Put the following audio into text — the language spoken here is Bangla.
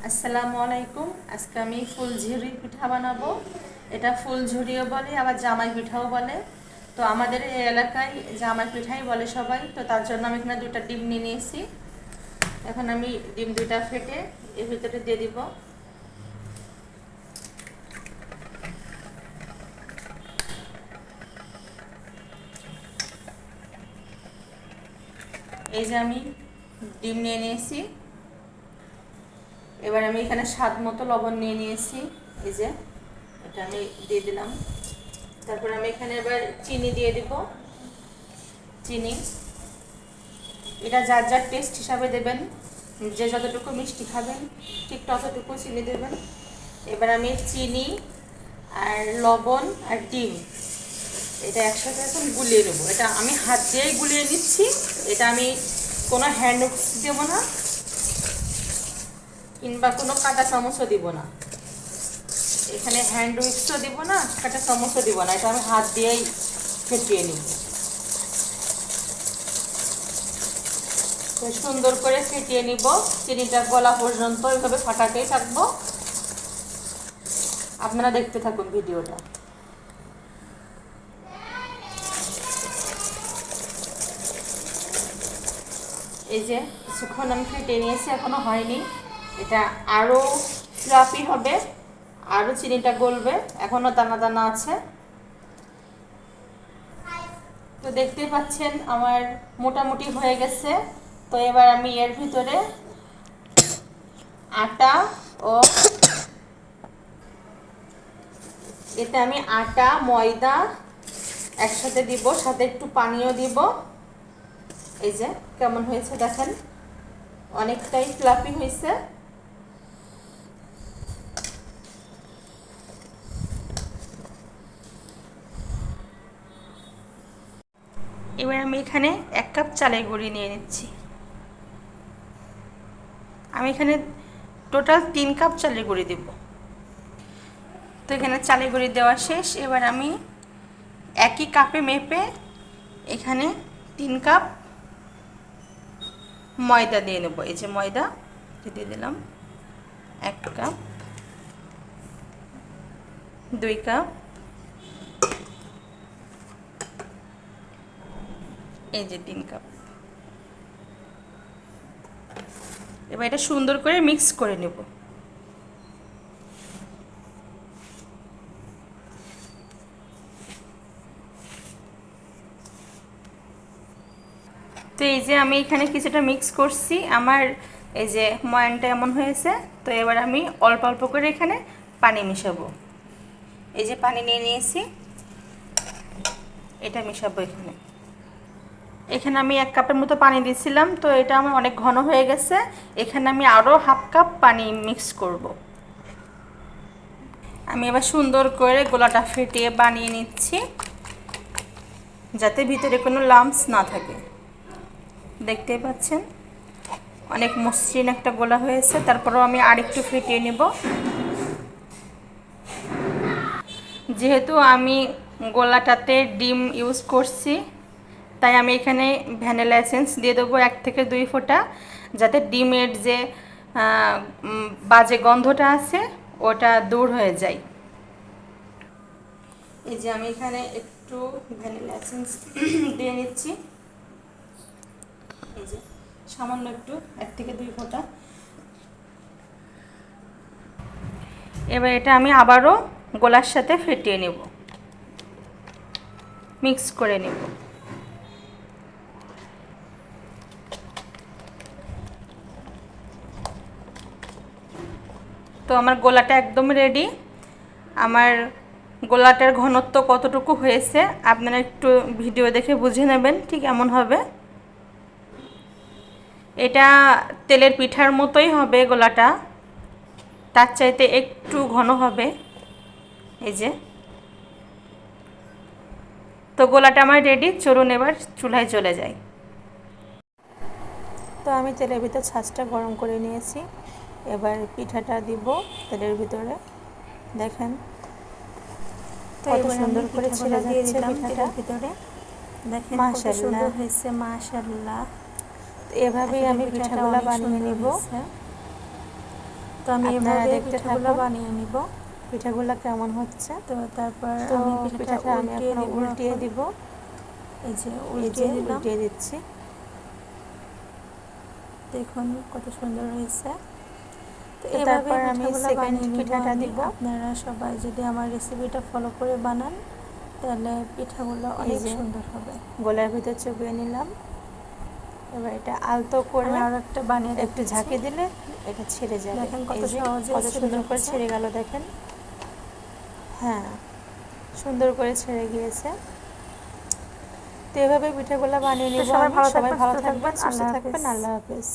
আসসালামু আলাইকুম। আজকে আমি ফুলঝুরি পিঠা বানাবো। এটা ফুলঝুরিও বলে, আবার জামাই পিঠাও বলে। তো আমাদের এই এলাকায় জামাই পিঠাই বলে সবাই। তো তার জন্য আমি এখানে দুটা ডিম নিয়ে নিয়েছি। এখন আমি ডিম দুটা ফেটে এর ভিতরে দিয়ে দিব। এই যে আমি ডিম নিয়ে নিয়েছি। এবার আমি এখানে স্বাদ মতো লবণ নিয়ে নিয়েছি। এই যে এটা আমি দিয়ে দিলাম। তারপর আমি এখানে এবার চিনি দিয়ে দিব। চিনি এটা যার যার টেস্ট হিসাবে দেবেন, যে যতটুকু মিষ্টি খাবেন ঠিক ততটুকু চিনি দেবেন। এবার আমি চিনি আর লবণ আর ডিম এটা একসাথে এখন গুলিয়ে নেবো। এটা আমি হাত দিয়েই গুলিয়ে নিচ্ছি। এটা আমি কোনো হ্যান্ড উইক্স দেবো না, কিংবা কোনো কাঁটা চামচও দিব না। এখানে হ্যান্ড উইক্সও দিব না, কাঁটা চামচও দিব না। এটা আমি হাত দিয়েই ফেটিয়ে নিব। সুন্দর করে ফেটিয়ে নিব। চিনিটা গলা পর্যন্ত এইভাবে ফাটাতেই থাকবো। আপনারা দেখতে থাকুন ভিডিওটা। এই যে কিছুক্ষণ আমি ফেটিয়ে নিয়েছি, এখনো হয়নি। এটা আরও ফ্লাফি হবে, আরও চিনিটা গলবে, এখনো দানা দানা আছে। তো দেখতেই পাচ্ছেন আমার মোটামুটি হয়ে গেছে। তো এবার আমি এর ভিতরে আটা ও এতে আমি আটা ময়দা একসাথে দিব, সাথে একটু পানিও দিব। এই যে কেমন হয়েছে দেখেন, অনেকটাই ফ্লাফি হয়েছে। এবার আমি এখানে 1 কাপ চালের গুঁড়ি নিয়ে নিচ্ছি। আমি এখানে টোটাল 3 কাপ চালের গুঁড়ি দেব। তো এখানে চালের গুঁড়ি দেওয়া শেষ। এবার আমি একই কাপে মেপে এখানে 3 কাপ ময়দা দিয়ে নেব। এই যে ময়দা দিয়ে দিলাম 1 কাপ, 2 কাপ, এই যে 3 কাপ। এবার এটা সুন্দর করে মিক্স করে নেব। তো এই যে আমি এখানে কিছুটা মিক্স করছি, আমার এই যে ময়ানটা এমন হয়েছে। তো এবার আমি অল্প অল্প করে এখানে পানি মিশাবো। এই যে পানি নিয়ে নিয়েছি, এটা মিশাবো এখানে। এখানে আমি 1 কাপের মতো পানি দিয়েছিলাম, তো এটা আমার অনেক ঘন হয়ে গেছে। এখানে আমি আরও হাফ কাপ পানি মিক্স করব। আমি এবার সুন্দর করে গোলাটা ফেটিয়ে বানিয়ে নিচ্ছি, যাতে ভিতরে কোনো লাম্পস না থাকে। দেখতেই পাচ্ছেন অনেক মসৃণ একটা গোলা হয়েছে। তারপরেও আমি আরেকটু ফেটিয়ে নেব। যেহেতু আমি গোলাটাতে ডিম ইউজ করছি, তাই আমি এখানে ভ্যানিলা এসেন্স দিয়ে দেবো 1 থেকে 2 ফোঁটা, যাতে ডিমের যে বাজে গন্ধটা আছে ওটা দূর হয়ে যায়। এই যে আমি এখানে একটু ভ্যানিলা এসেন্স দিয়ে নিচ্ছি। এই যে সামান্য একটু 1 থেকে 2 ফোঁটা। এবার এটা আমি আবারও গোলার সাথে ফেটিয়ে নেব, মিক্স করে নেব। তো আমার গোলাটা একদম রেডি। আমার গোলাটার ঘনত্ব কতটুকু হয়েছে আপনারা একটু ভিডিও দেখে বুঝে নেবেন, ঠিক এমন হবে। এটা তেলের পিঠার মতোই হবে গোলাটা, তার চাইতে একটু ঘন হবে। এই যে তো গোলাটা আমার রেডি। চলুন এবার চুলায় চলে যাই। তো আমি তেলের ভিতর ছাঁচটা গরম করে নিয়েছি। এবার পিঠাটা দিব তেলের ভিতরে, দেখেন কত সুন্দর করে ছেড়ে যাচ্ছে পিঠাটার ভিতরে। দেখেন মাশাআল্লাহ হয়েছে, মাশাআল্লাহ। তো এভাবেই আমি পিঠাগুলো বানিয়ে নেব। তো আমি আপনারা এভাবে দেখতে পিঠাগুলো থাকুন বানিয়ে নিব। পিঠাগুলো কেমন হচ্ছে। তো তারপর তো আমি পিঠাটা আমি এখন উল্টিয়ে দিব। এই যে এই যে উল্টিয়ে দিলাম। উল্টিয়ে দিচ্ছি। দেখুন কত সুন্দর হয়েছে। তো তো এভাবে তারপর আমি পিঠাগুলো সেকেন্ড বানিয়ে নিব পিঠাটা আমি। দিব। আপনারা সবাই যদি আমার রেসিপিটা ফলো করে বানান তাহলে পিঠাগুলো এই অনেক যে সুন্দর হবে। গোলার ভিতর চুবিয়ে নিলাম। এবার এটা আলতো করে আমি আরও একটা বানিয়ে একটু দেখাচ্ছি। ঝাঁকি দিলে এটা ছেড়ে যাবে। দেখেন কত এই যে সহজে কত ছেড়ে সুন্দর করে যাচ্ছে। ছেড়ে গেল দেখেন। হ্যাঁ, সুন্দর করে ছেড়ে গিয়েছে। তো এভাবে পিঠাগুলো বানিয়ে তো নিব সবাই আমি। ভালো সবাই থাকবেন, ভালো সুস্থ থাকবেন, থাকবেন। সুস্থ আল্লাহ থাকবেন। হাফেজ। আল্লাহ হাফেজ।